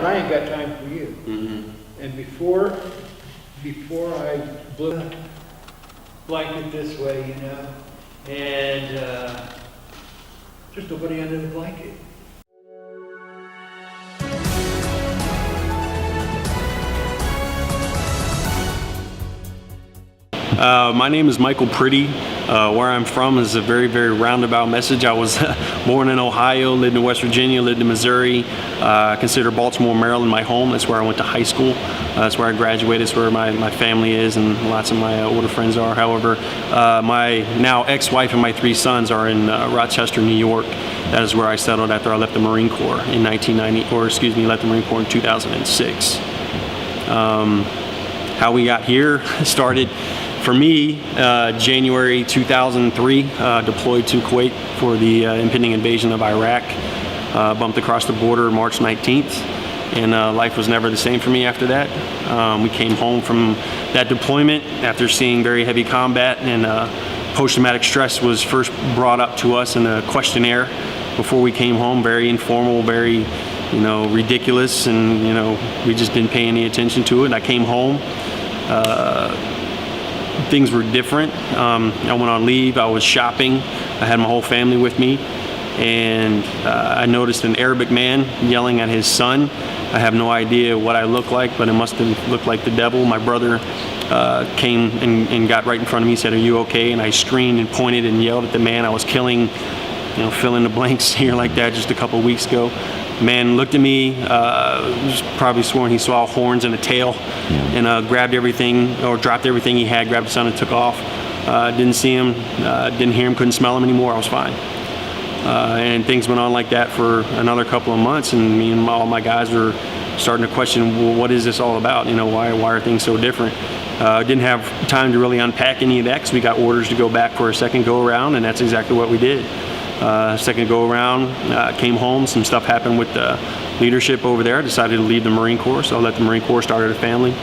But I ain't got time for you. And before I blew the blanket this way, you know, and there's nobody under the blanket. My name is Michael Piddy. Where I'm from is a very, very roundabout message. I was born in Ohio, lived in West Virginia, lived in Missouri. I consider Baltimore, Maryland my home. That's where I went to high school. That's where I graduated. That's where my family is and lots of my older friends are. However, my now ex-wife and my 3 sons are in Rochester, New York. That is where I settled after I left the Marine Corps in 1990, or excuse me, left the Marine Corps in 2006. How we got here started for me, January 2003, deployed to Kuwait for the impending invasion of Iraq. Bumped across the border March 19th, and life was never the same for me after that. We came home from that deployment after seeing very heavy combat, and post-traumatic stress was first brought up to us in a questionnaire before we came home. Very informal, very, you know, ridiculous, and you know, we just didn't pay any attention to it. I came home. Things were different. I went on leave. I was shopping. I had my whole family with me, and I noticed an Arabic man yelling at his son. I have no idea what I looked like, but it must have looked like the devil. My brother came and got right in front of me, said, "Are you okay?" And I screamed and pointed and yelled at the man I was killing. You know, fill in the blanks here like that just a couple of weeks ago. Man looked at me, was probably sworn he saw horns and a tail, and grabbed everything, or dropped everything he had, grabbed his son and took off. Didn't see him, didn't hear him, couldn't smell him anymore. I was fine. And things went on like that for another couple of months, and me and all my guys were starting to question, well, what is this all about? You know, why are things so different? Didn't have time to really unpack any of that because we got orders to go back for a second go around, and that's exactly what we did. Second go around, came home, some stuff happened with the leadership over there. I decided to leave the Marine Corps, so I left the Marine Corps, started a family.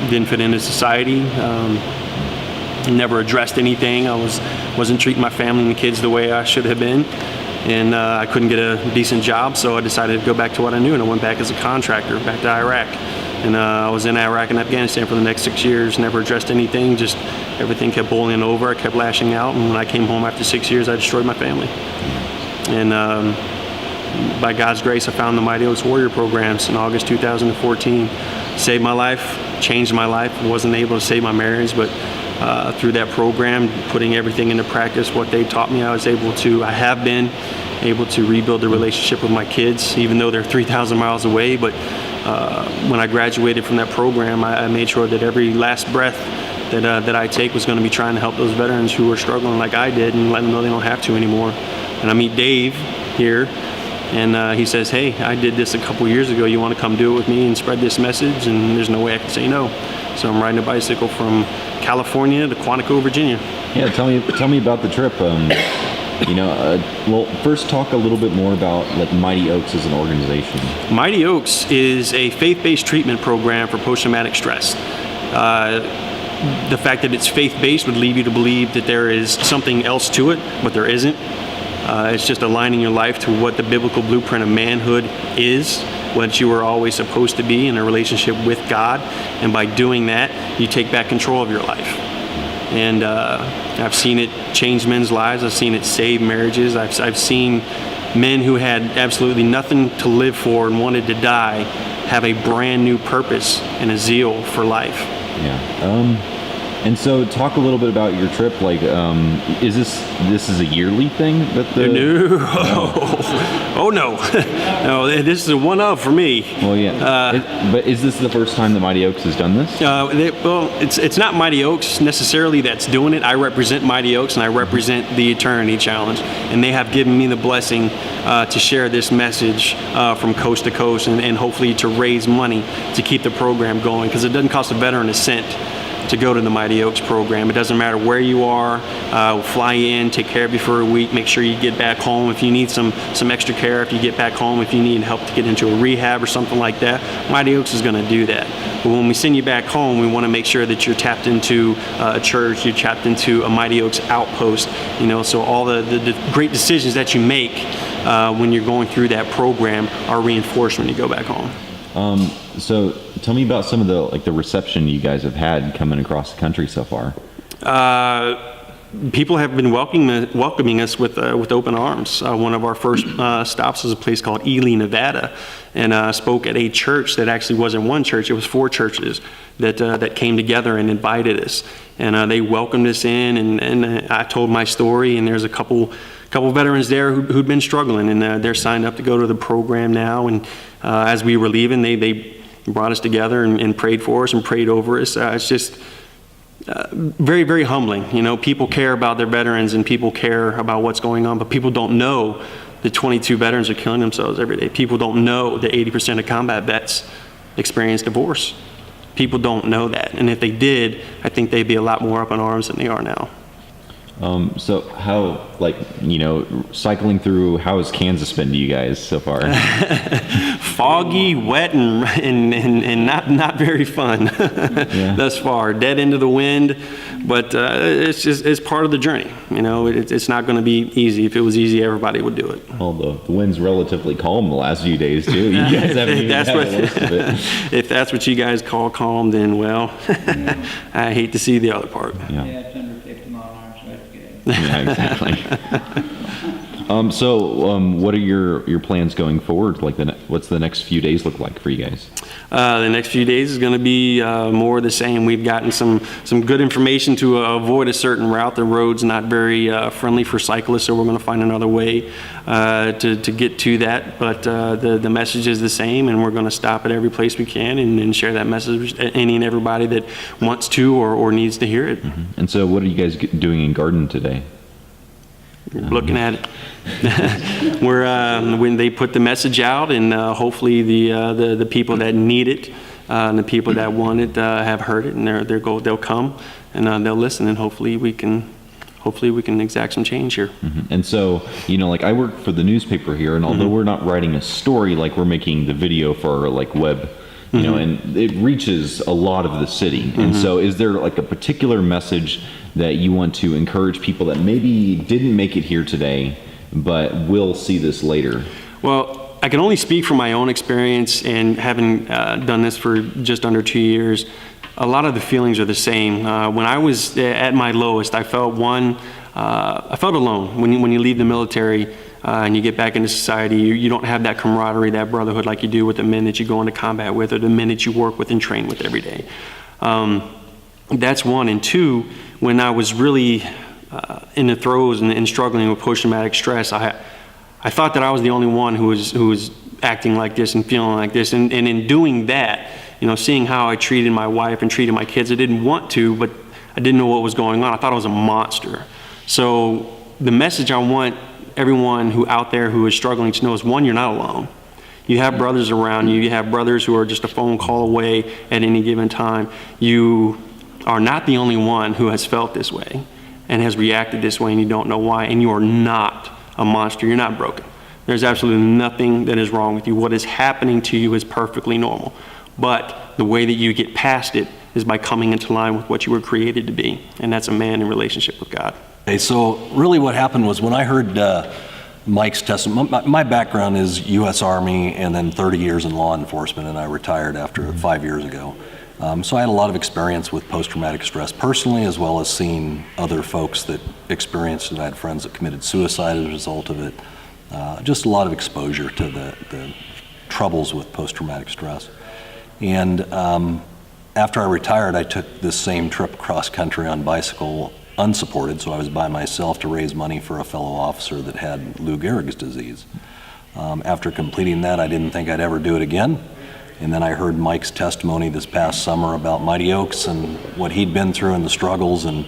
Didn't fit into society, never addressed anything. I wasn't treating my family and the kids the way I should have been, and I couldn't get a decent job, so I decided to go back to what I knew, and I went back as a contractor, back to Iraq. And I was in Iraq and Afghanistan for the next 6 years, never addressed anything, just everything kept boiling over, I kept lashing out, and when I came home after 6 years, I destroyed my family. And by God's grace, I found the Mighty Oaks Warrior programs in August 2014. Saved my life, changed my life. I wasn't able to save my marriage, but through that program, putting everything into practice, what they taught me, I have been able to rebuild the relationship with my kids, even though they're 3,000 miles away. But when I graduated from that program, I made sure that every last breath that I take was going to be trying to help those veterans who were struggling like I did, and let them know they don't have to anymore. And I meet Dave here, and he says, "Hey, I did this a couple years ago. You want to come do it with me and spread this message?" And there's no way I can say no. So I'm riding a bicycle from California to Quantico, Virginia. Yeah, tell me about the trip. Well, first talk a little bit more about like Mighty Oaks as an organization. Mighty Oaks is a faith-based treatment program for post-traumatic stress. The fact that it's faith-based would lead you to believe that there is something else to it, but there isn't. It's just aligning your life to what the biblical blueprint of manhood is, what you were always supposed to be in a relationship with God, and by doing that, you take back control of your life. And I've seen it change men's lives. I've seen it save marriages. I've seen men who had absolutely nothing to live for and wanted to die have a brand new purpose and a zeal for life. Yeah. And so talk a little bit about your trip. Like, is this is a yearly thing that the... No. Oh no. No, this is a one-of for me. Well, yeah. But is this the first time that Mighty Oaks has done this? Well, it's not Mighty Oaks necessarily that's doing it. I represent Mighty Oaks and I represent the Eternity Challenge, and they have given me the blessing to share this message from coast to coast, and hopefully to raise money to keep the program going, because it doesn't cost a veteran a cent. to go to the Mighty Oaks program. It doesn't matter where you are. We'll fly you in, take care of you for a week, make sure you get back home. If you need some extra care, if you get back home, if you need help to get into a rehab or something like that, Mighty Oaks is going to do that. But when we send you back home, we want to make sure that you're tapped into a church, you're tapped into a Mighty Oaks outpost, so all the great decisions that you make when you're going through that program are reinforced when you go back home. So tell me about some of the reception you guys have had coming across the country so far. People have been welcoming us with open arms. One of our first stops was a place called Ely, Nevada, and spoke at a church that actually wasn't one church; it was 4 churches that came together and invited us, and they welcomed us in. And I told my story, and there's a couple veterans there who'd been struggling, and they're signed up to go to the program now. And as we were leaving, they brought us together and prayed for us and prayed over us. It's just very, very humbling. People care about their veterans and people care about what's going on, but people don't know that 22 veterans are killing themselves every day. People don't know that 80% of combat vets experience divorce. People don't know that. And if they did, I think they'd be a lot more up in arms than they are now. So how, cycling through, how has Kansas been to you guys so far? Foggy, wet, and not very fun thus far. Dead end of the wind, but it's part of the journey. It's not going to be easy. If it was easy, everybody would do it. Well, the wind's relatively calm the last few days too. You guys haven't even had the worst of it. If that's what you guys call calm, then I hate to see the other part. Yeah, it's under 50 mile an hour, so that's good. Yeah, exactly. What are your plans going forward? What's the next few days look like for you guys? The next few days is going to be more of the same. We've gotten some good information to avoid a certain route. The road's not very friendly for cyclists, so we're going to find another way to get to that. But the message is the same, and we're going to stop at every place we can and share that message with any and everybody that wants to or needs to hear it. Mm-hmm. And so what are you guys doing in Garden today? Looking at it. When they put the message out, and hopefully the people that need it and the people that want it have heard it, and they'll come and they'll listen, and hopefully we can exact some change here. Mm-hmm. And so, I work for the newspaper here, and although we're not writing a story, we're making the video for our web, and it reaches a lot of the city. And so is there a particular message that you want to encourage people that maybe didn't make it here today, but will see this later? Well, I can only speak from my own experience, and having done this for just under 2 years, a lot of the feelings are the same. When I was at my lowest, I felt alone. When you leave the military and you get back into society, you don't have that camaraderie, that brotherhood like you do with the men that you go into combat with, or the men that you work with and train with every day. That's one. And two, when I was really in the throes and struggling with post-traumatic stress, I thought that I was the only one who was acting like this and feeling like this. And in doing that, seeing how I treated my wife and treated my kids, I didn't want to, but I didn't know what was going on. I thought I was a monster. So the message I want everyone out there who is struggling to know is, one, you're not alone. You have brothers around you. You have brothers who are just a phone call away at any given time. You are not the only one who has felt this way and has reacted this way, and you don't know why. And you are not a monster. You're not broken. There's absolutely nothing that is wrong with you. What is happening to you is perfectly normal. But the way that you get past it is by coming into line with what you were created to be, and that's a man in relationship with God. Okay, so really what happened was when I heard Mike's testimony, my background is U.S. Army and then 30 years in law enforcement, and I retired after 5 years ago. So I had a lot of experience with post-traumatic stress personally, as well as seeing other folks that experienced it. I had friends that committed suicide as a result of it. Just a lot of exposure to the troubles with post-traumatic stress. And after I retired, I took this same trip across country on bicycle, unsupported, so I was by myself to raise money for a fellow officer that had Lou Gehrig's disease. After completing that, I didn't think I'd ever do it again. And then I heard Mike's testimony this past summer about Mighty Oaks and what he'd been through and the struggles, and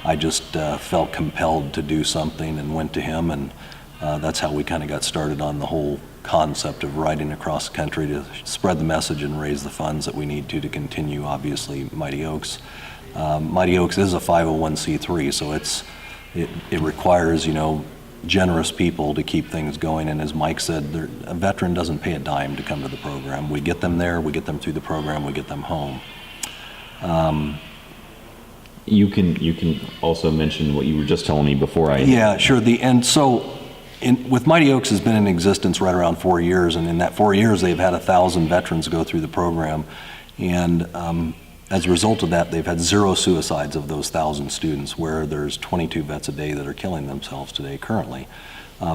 I just felt compelled to do something and went to him, and that's how we kind of got started on the whole concept of riding across the country to spread the message and raise the funds that we need to continue, obviously, Mighty Oaks. Mighty Oaks is a 501c3, so it requires, generous people to keep things going. And as Mike said, a veteran doesn't pay a dime to come to the program. We get them there, we get them through the program, we get them home. You can also mention what you were just telling me before I. Yeah, sure. With Mighty Oaks has been in existence right around 4 years, and in that 4 years they've had 1,000 veterans go through the program, and as a result of that, they've had 0 suicides of those 1,000 students, where there's 22 vets a day that are killing themselves today currently.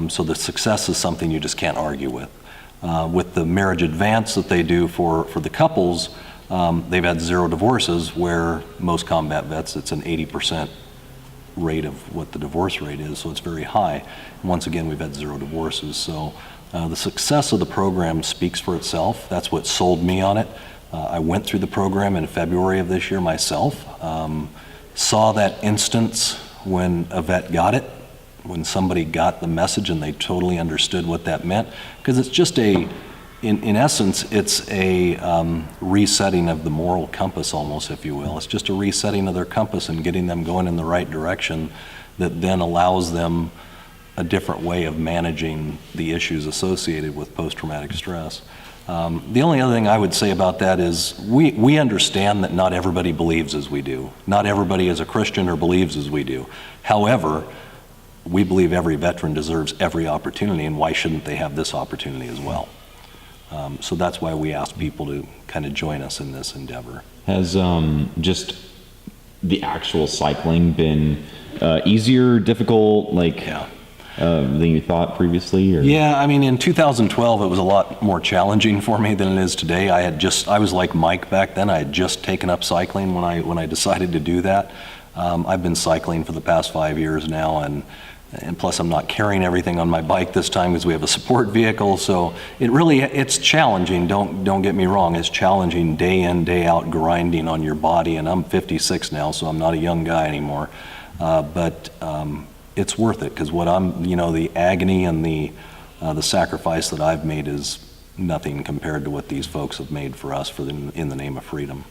So the success is something you just can't argue with. With the marriage advance that they do for the couples, they've had 0 divorces, where most combat vets, it's an 80% rate of what the divorce rate is, so it's very high. And once again, we've had 0 divorces. So the success of the program speaks for itself. That's what sold me on it. I went through the program in February of this year myself, saw that instance when a vet got it, when somebody got the message and they totally understood what that meant, because it's just in essence, it's a resetting of the moral compass almost, if you will. It's just a resetting of their compass and getting them going in the right direction that then allows them a different way of managing the issues associated with post-traumatic stress. The only other thing I would say about that is we understand that not everybody believes as we do. Not everybody is a Christian or believes as we do. However, we believe every veteran deserves every opportunity, and why shouldn't they have this opportunity as well? So that's why we ask people to kind of join us in this endeavor. Has just the actual cycling been easier, difficult, than you thought previously? Or? Yeah, I mean, in 2012, it was a lot more challenging for me than it is today. I was like Mike back then. I had just taken up cycling when I decided to do that. I've been cycling for the past 5 years now, and plus I'm not carrying everything on my bike this time because we have a support vehicle. So it's challenging. Don't get me wrong. It's challenging day in, day out, grinding on your body. And I'm 56 now, so I'm not a young guy anymore. But it's worth it, because the agony and the sacrifice that I've made is nothing compared to what these folks have made for us in the name of freedom.